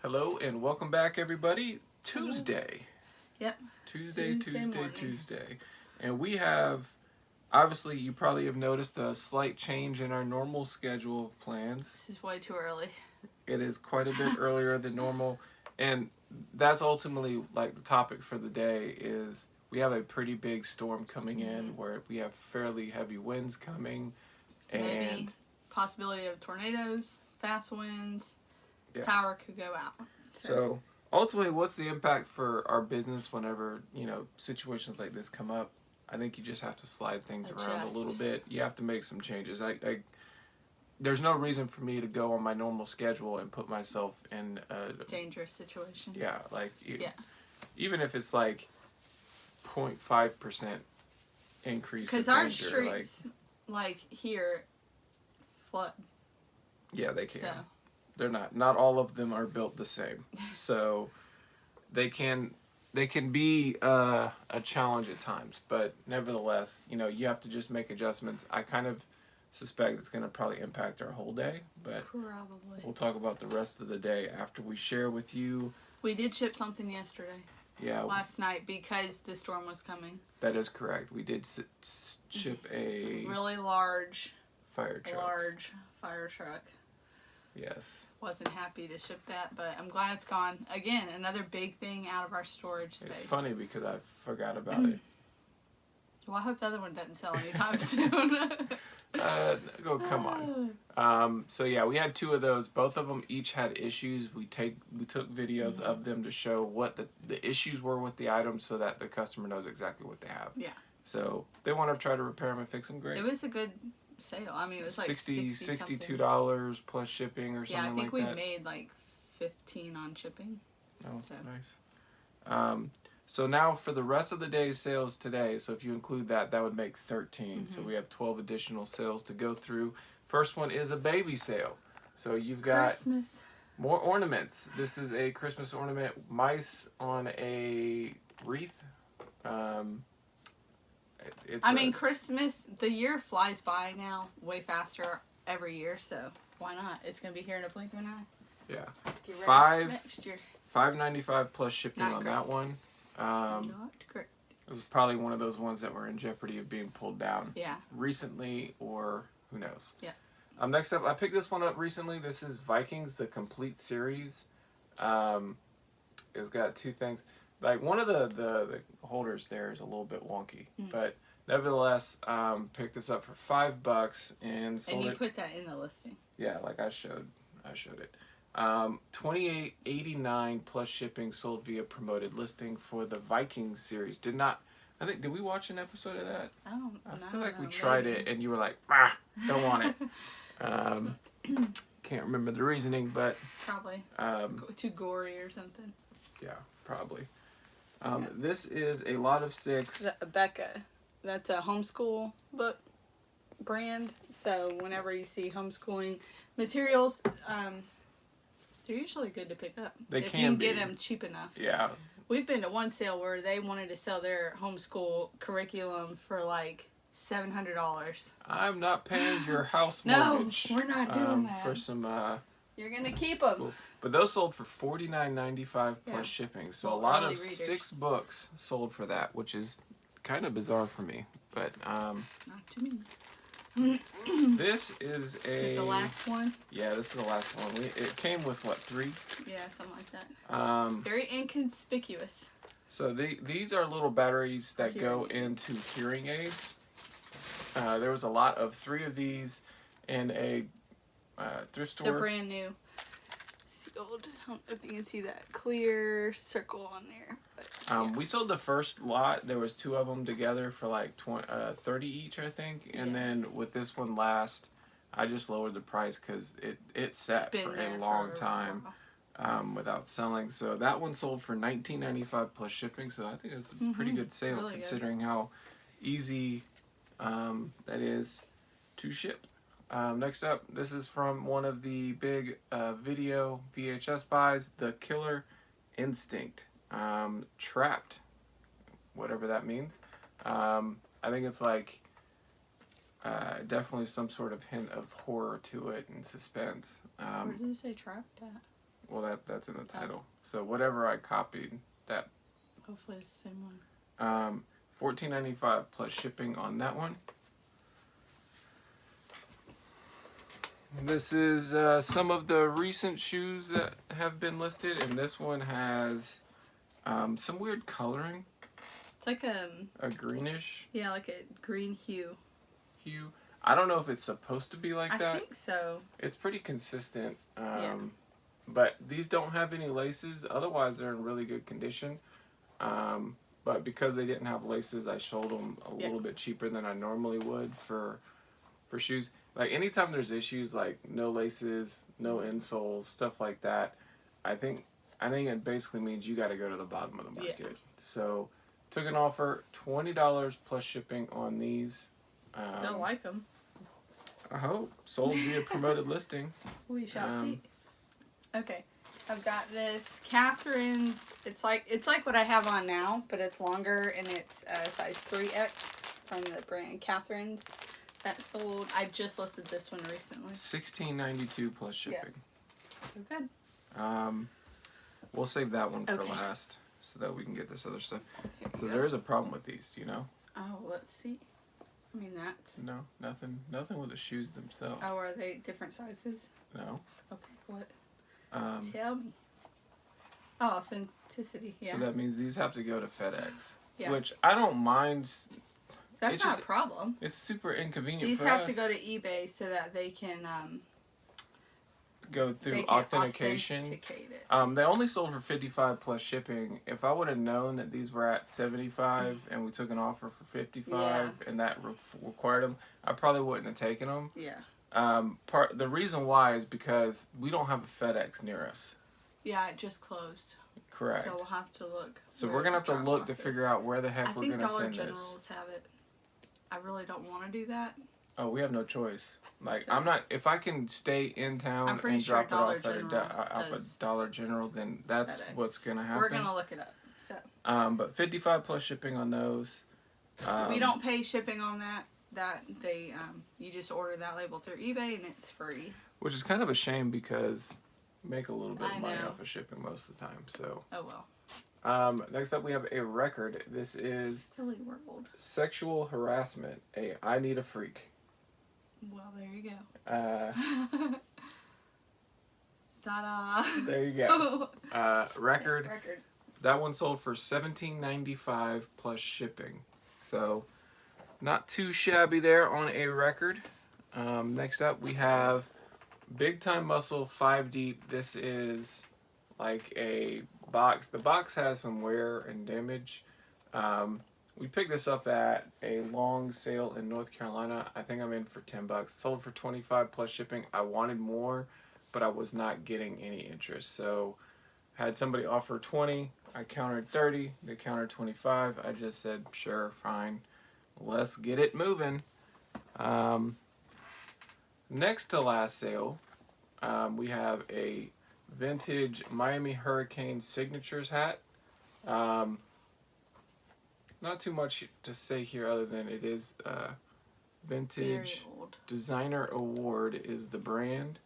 Hello and welcome back, everybody. Tuesday. Yep. Tuesday. And we have, obviously, you probably have noticed a slight change in our normal schedule of plans. This is way too early. It is quite a bit earlier than normal. And that's ultimately, like, the topic for the day is we have a pretty big storm coming in where we have fairly heavy winds coming. And maybe possibility of tornadoes, fast winds. Yeah. Power could go out. So ultimately, what's the impact for our business whenever, situations like this come up? I think you just have to slide things around a little bit. You have to make some changes. There's no reason for me to go on my normal schedule and put myself in a dangerous situation. Yeah, even if it's like 0.5% increase. Because our streets, like here, flood. Yeah, they can. So. They're not all of them are built the same. So they can be a challenge at times, but nevertheless, you have to just make adjustments. I kind of suspect it's going to probably impact our whole day, but probably we'll talk about the rest of the day after we share with you. We did ship something yesterday. Yeah. Last night because the storm was coming. That is correct. We did ship a really large fire truck. Yes. Wasn't happy to ship that, but I'm glad it's gone. Again, another big thing out of our storage space. It's funny because I forgot about it. Well, I hope the other one doesn't sell anytime soon. Come on. So yeah, we had 2 of those. Both of them each had issues. We took videos of them to show what the issues were with the items so that the customer knows exactly what they have. Yeah. So if they want to try to repair them and fix them, great. It was a good sale. I mean, it was like $62 plus shipping or something like that. Yeah, I think we made like $15 on shipping. Oh, nice. So now for the rest of the day's sales today, so if you include that would make 13. So we have 12 additional sales to go through. First one is a baby sale. So you've got Christmas. More ornaments. This is a Christmas ornament, mice on a wreath. Christmas, the year flies by now way faster every year, so why not? It's going to be here in a blink of an eye. Yeah. Get ready for next year. $5.95 plus shipping Not on great. that one. Not great. It was probably one of those ones that were in jeopardy of being pulled down. Yeah. Recently, or who knows. Yeah. Next up, I picked this one up recently. This is Vikings, the complete series. It's got 2 things. Like, one of the holders there is a little bit wonky, but nevertheless, picked this up for $5 and sold it. And you put that in the listing. Yeah, like I showed it. $28.89 plus shipping, sold via promoted listing for the Vikings series. Did we watch an episode of that? I feel like we tried it and you were like, don't want it. Can't remember the reasoning, but probably too gory or something. Yeah, probably. This is a lot of 6. Becca. That's a homeschool book brand. So whenever you see homeschooling materials, they're usually good to pick up. If you can get them cheap enough. Yeah. We've been to one sale where they wanted to sell their homeschool curriculum for like $700. I'm not paying your house mortgage. No, we're not doing that. For some. You're gonna keep them. School. But those sold for $49.95 plus shipping. So a lot of readers. 6 books sold for that, which is kind of bizarre for me. But not to me. This is the last one. Yeah, this is the last one. It came with what, 3? Yeah, something like that. Very inconspicuous. So these are little batteries that go into hearing aids. There was a lot of 3 of these in a thrift store. They're brand new. Sealed. I don't know if you can see that clear circle on there. But, we sold the first lot. There was 2 of them together for like 30 each, I think. And then with this one last, I just lowered the price because it sat for a long time without selling. So that one sold for $19.95 plus shipping. So I think it's a pretty good sale really considering how easy that is to ship. Next up, this is from one of the big video VHS buys, The Killer Instinct. Trapped, whatever that means. I think it's like definitely some sort of hint of horror to it and suspense. Where does it say trapped at? Well, that's in the title. So whatever I copied, that. Hopefully it's the same one. $14.95 plus shipping on that one. This is some of the recent shoes that have been listed, and this one has some weird coloring. It's like a greenish. Yeah, like a green hue. I don't know if it's supposed to be like that. I think so. It's pretty consistent. Yeah. But these don't have any laces. Otherwise, they're in really good condition. But because they didn't have laces, I sold them a little bit cheaper than I normally would for shoes. Like anytime there's issues like no laces, no insoles, stuff like that, I think it basically means you got to go to the bottom of the market. Yeah. So took an offer, $20 plus shipping on these. Don't like them. I hope. Sold via promoted listing. We shall see. Okay. I've got this Catherine's. It's like what I have on now, but it's longer and it's size 3X from the brand Catherine's. That sold. I just listed this one recently. $16.92 plus shipping. Yeah. Good. We'll save that one for last so that we can get this other stuff. So there is a problem with these, do you know? Oh, let's see. I mean that's. No, nothing with the shoes themselves. Oh, are they different sizes? No. Okay, what? Tell me. Oh, authenticity, yeah. So that means these have to go to FedEx, yeah. Which I don't mind. That's not a problem. It's super inconvenient these for us. These have to go to eBay so that they can go through authentication. Authenticate it. They only sold for $55 plus shipping. If I would have known that these were at $75 and we took an offer for $55 and that required them, I probably wouldn't have taken them. Yeah. The reason why is because we don't have a FedEx near us. Yeah, it just closed. Correct. So we'll have to look. So we're gonna have to look to figure out where the heck we're gonna send this. I think Dollar Generals have it. I really don't want to do that. Oh, we have no choice. Like I'm not. If I can stay in town and sure drop it off at Dollar General, then that's what's gonna happen. We're gonna look it up. So. But $55 plus shipping on those. We don't pay shipping on that. They you just order that label through eBay and it's free. Which is kind of a shame because you make a little bit of money off of shipping most of the time. So. Oh well. Next up we have a record. This is Silly World. Sexual Harassment. I Need a Freak. Well, there you go. Ta-da. There you go. Record. Yeah, record. That one sold for $17.95 plus shipping. So, not too shabby there on a record. Next up we have Big Time Muscle 5 Deep. This is like a box. The box has some wear and damage. We picked this up at a long sale in North Carolina. I think I'm in for $10. Sold for $25 plus shipping. I wanted more, but I was not getting any interest. So had somebody offer $20. I countered $30. They countered $25. I just said, sure, fine. Let's get it moving. Next to last sale, we have a vintage Miami Hurricane Signatures hat. Not too much to say here other than it is vintage designer award is the brand,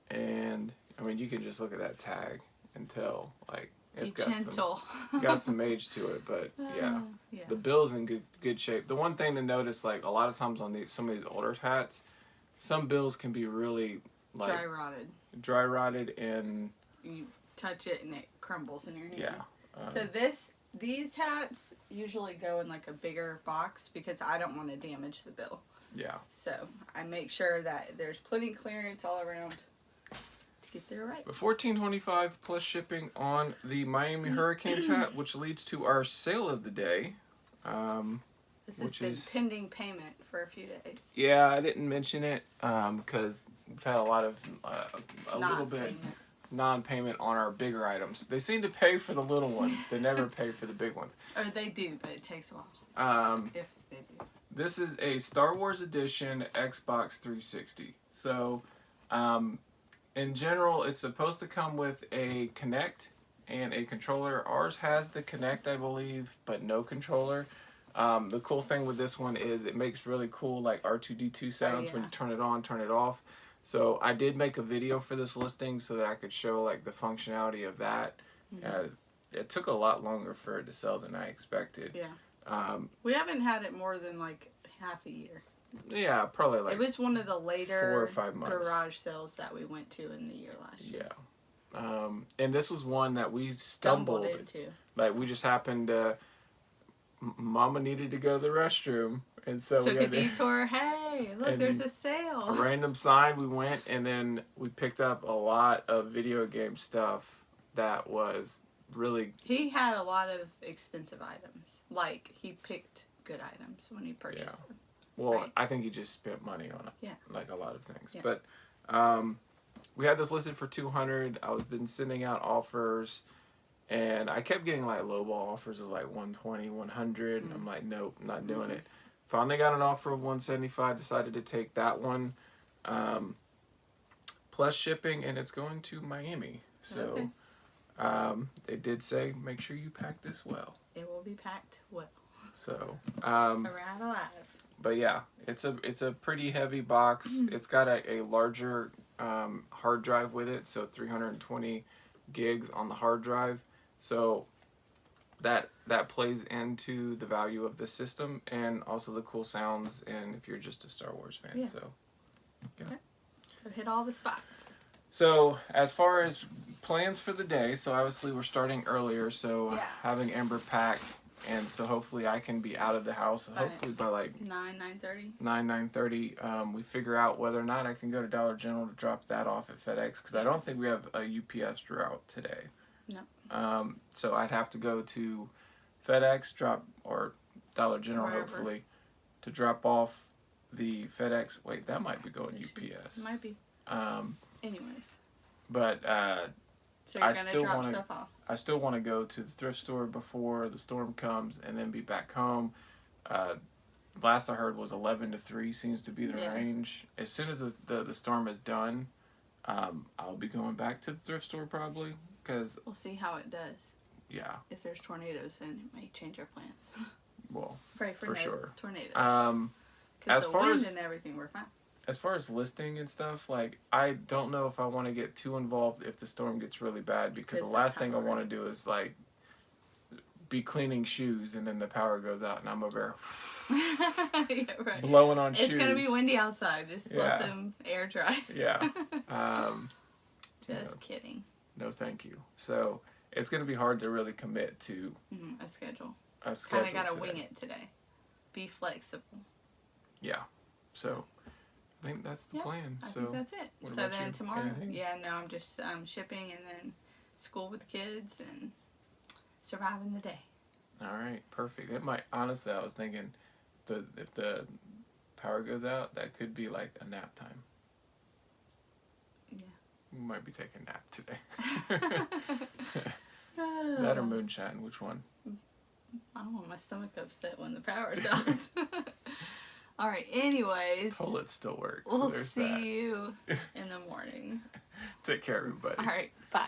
and I mean you can just look at that tag and tell like it's got some age to it, but yeah. The bill's in good shape. The one thing to notice, like a lot of times on some of these older hats, some bills can be really like dry rotted and you touch it and it crumbles in your hand. Yeah. So these hats usually go in like a bigger box because I don't want to damage the bill. Yeah. So I make sure that there's plenty of clearance all around to get there right. But $14.25 plus shipping on the Miami Hurricanes hat, which leads to our sale of the day. This has been pending payment for a few days. Yeah, I didn't mention it because we've had a lot of little bit non-payment on our bigger items. They seem to pay for the little ones. They never pay for the big ones. Or they do, but it takes a while. If they do. This is a Star Wars Edition Xbox 360. So, in general, it's supposed to come with a Kinect and a controller. Ours has the Kinect, I believe, but no controller. The cool thing with this one is it makes really cool like R2-D2 sounds when you turn it on, turn it off. So I did make a video for this listing so that I could show like the functionality of that. It took a lot longer for it to sell than I expected. Yeah. We haven't had it more than like half a year. Yeah, probably like. It was one of the later 4 or 5 months garage sales that we went to in the year last year. Yeah. And this was one that we stumbled into. Like we just happened to. Mama needed to go to the restroom, and so took a detour. Hey, look, there's a sale. A random sign. We went, and then we picked up a lot of video game stuff that was really. He had a lot of expensive items. Like he picked good items when he purchased them. Well, right? I think he just spent money on it. Yeah. Like a lot of things, yeah. But we had this listed for $200. I was been sending out offers. And I kept getting like lowball offers of like 120, 100. And I'm like, nope, not doing it. Finally got an offer of 175. Decided to take that one, plus shipping, and it's going to Miami. So they did say, make sure you pack this well. It will be packed well. So arrive alive. But yeah, it's a pretty heavy box. It's got a larger hard drive with it, so 320 gigs on the hard drive. So that plays into the value of the system and also the cool sounds, and if you're just a Star Wars fan. Yeah. So okay. So hit all the spots. So as far as plans for the day, so obviously we're starting earlier, so having Amber pack, and so hopefully I can be out of the house hopefully by like 9:30. We figure out whether or not I can go to Dollar General to drop that off at FedEx, because I don't think we have a UPS route today. No. So I'd have to go to FedEx, or Dollar General, hopefully, to drop off the FedEx. Wait, that might be going UPS. Might be. Anyways. But so you're gonna drop stuff off. I still want to go to the thrift store before the storm comes, and then be back home. Last I heard was 11 to 3 seems to be the range. As soon as the storm is done, I'll be going back to the thrift store probably. Cause we'll see how it does. Yeah. If there's tornadoes, then it may change our plans. Well, pray for sure. Tornadoes. As the far wind as and everything, we're fine. As far as listing and stuff, like I don't know if I want to get too involved if the storm gets really bad, because the last thing I want to do is like be cleaning shoes and then the power goes out and I'm over there right. blowing on shoes. It's gonna be windy outside. Just let them air dry. Yeah. Just kidding. No, thank you. So it's going to be hard to really commit to a schedule. Kind of got to wing it today. Be flexible. Yeah. So I think that's the plan. I think that's it. So then you? Tomorrow, Anything? I'm just shipping and then school with the kids and surviving the day. All right, perfect. It might, honestly, I was thinking if the power goes out, that could be like a nap time. Yeah. We might be taking a nap today. That or moonshine, which one? I don't want my stomach upset when the power's out. All right, anyways. Toilet still works. We'll see you in the morning. Take care, everybody. All right, bye.